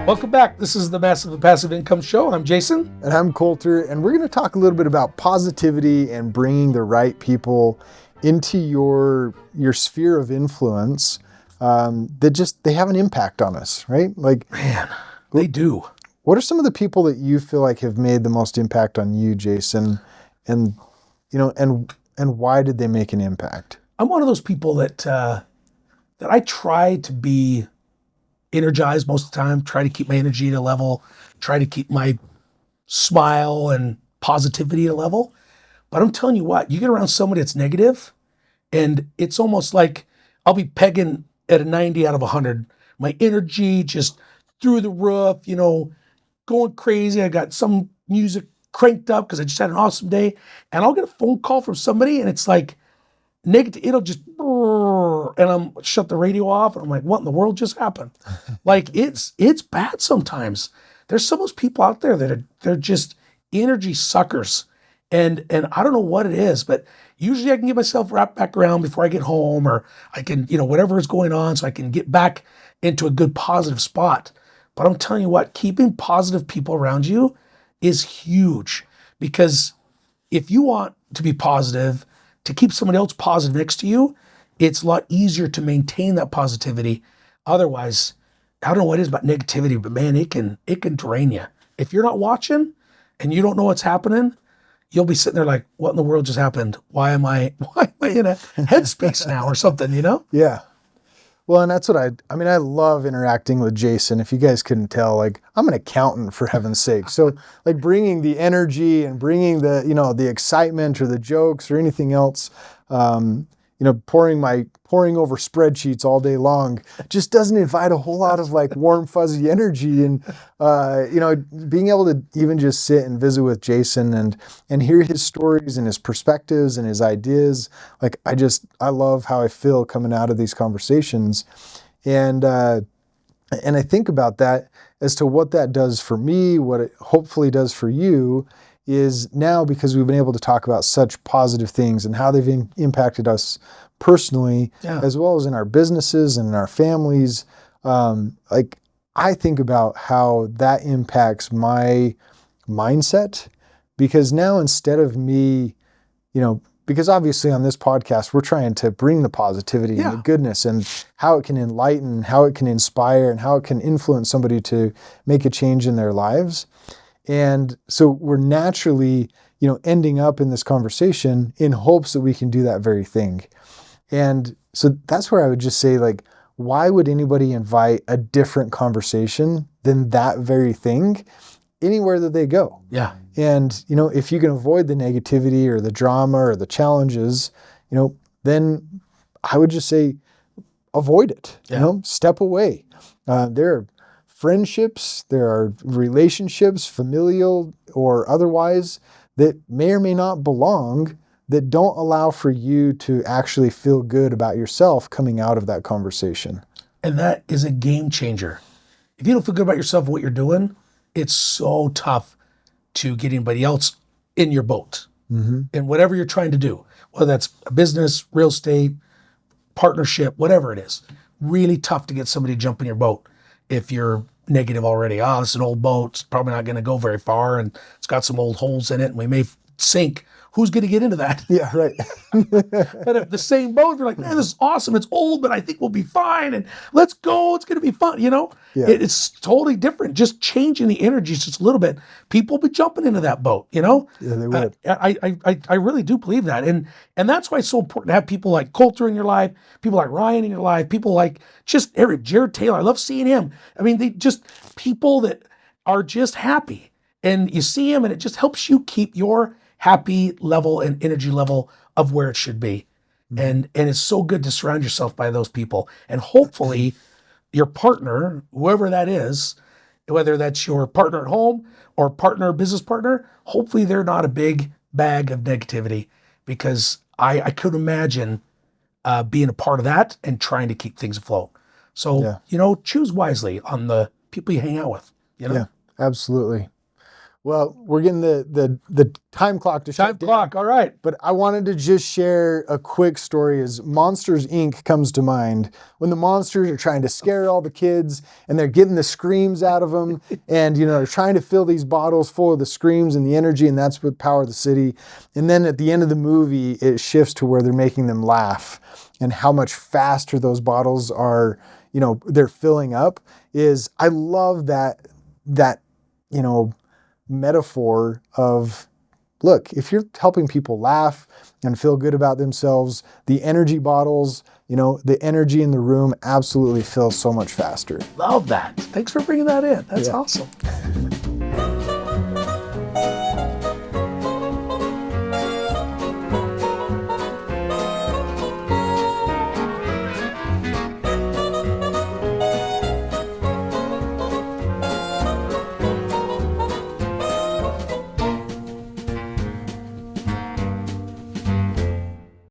Welcome back. This is the Massive and Passive Income Show. I'm Jason. And I'm Colter, and we're going to talk a little bit about positivity and bringing the right people into your sphere of influence they have an impact on us, right? Like, man, they do. What are some of the people that you feel like have made the most impact on you, Jason? And why did they make an impact? I'm one of those people that I try to be energized most of the time, try to keep my energy at a level, try to keep my smile and positivity at a level. But I'm telling you what, you get around somebody that's negative, and it's almost like I'll be pegging at a 90 out of 100. My energy just through the roof, going crazy. I got some music cranked up because I just had an awesome day. And I'll get a phone call from somebody, and it's like negative, it'll just, and I'm shut the radio off, and I'm like, what in the world just happened? Like, it's bad sometimes. There's some of those people out there that they're just energy suckers. And I don't know what it is, but usually I can get myself wrapped back around before I get home, or I can, whatever is going on, so I can get back into a good positive spot. But I'm telling you what, keeping positive people around you is huge, because if you want to be positive, to keep somebody else positive next to you, it's a lot easier to maintain that positivity. Otherwise, I don't know what it is about negativity, but man, it can drain you. If you're not watching and you don't know what's happening, you'll be sitting there like, what in the world just happened? Why am I in a headspace now or something, Yeah. Well, and that's what I love interacting with Jason. If you guys couldn't tell, like, I'm an accountant, for heaven's sake. So like bringing the energy and bringing the, the excitement or the jokes or anything else, pouring over spreadsheets all day long just doesn't invite a whole lot of like warm, fuzzy energy. And, being able to even just sit and visit with Jason and hear his stories and his perspectives and his ideas. Like, I love how I feel coming out of these conversations. And I think about that as to what that does for me, what it hopefully does for you, is now, because we've been able to talk about such positive things and how they've impacted us personally, as well as in our businesses and in our families. I think about how that impacts my mindset, because now, instead of me, because obviously on this podcast, we're trying to bring the positivity and the goodness and how it can enlighten, how it can inspire, and how it can influence somebody to make a change in their lives. And so we're naturally, ending up in this conversation in hopes that we can do that very thing. And so that's where I would just say, like, why would anybody invite a different conversation than that very thing anywhere that they go? Yeah. And, if you can avoid the negativity or the drama or the challenges, then I would just say, avoid it, step away. There are friendships, there are relationships, familial or otherwise, that may or may not belong, that don't allow for you to actually feel good about yourself coming out of that conversation. And that is a game changer. If you don't feel good about yourself and what you're doing, it's so tough to get anybody else in your boat. Mm-hmm. And whatever you're trying to do, whether that's a business, real estate, partnership, whatever it is, really tough to get somebody to jump in your boat if you're negative already. This is an old boat. It's probably not going to go very far, and it's got some old holes in it, and we may sink. Who's going to get into that? Yeah, right. But if the same boat, if you're like, man, this is awesome. It's old, but I think we'll be fine. And let's go. It's going to be fun. It's totally different. Just changing the energies just a little bit. People will be jumping into that boat, Yeah, they would. I really do believe that. And that's why it's so important to have people like Colter in your life, people like Ryan in your life, people like just Jared Taylor. I love seeing him. I mean, they just people that are just happy. And you see him, and it just helps you keep your happy level and energy level of where it should be. Mm-hmm. And it's so good to surround yourself by those people. And hopefully your partner, whoever that is, whether that's your partner at home or partner, business partner, hopefully they're not a big bag of negativity, because I could imagine being a part of that and trying to keep things afloat. So, choose wisely on the people you hang out with. Yeah, absolutely. Well, we're getting the time clock to Time shut down. clock. All right. But I wanted to just share a quick story as Monsters, Inc. comes to mind. When the monsters are trying to scare all the kids and they're getting the screams out of them and, they're trying to fill these bottles full of the screams and the energy, and that's what power the city. And then at the end of the movie, it shifts to where they're making them laugh and how much faster those bottles are, they're filling up. I love that metaphor of, look, if you're helping people laugh and feel good about themselves, the energy bottles, the energy in the room absolutely fills so much faster. Love that. Thanks for bringing that in. That's Yeah. awesome.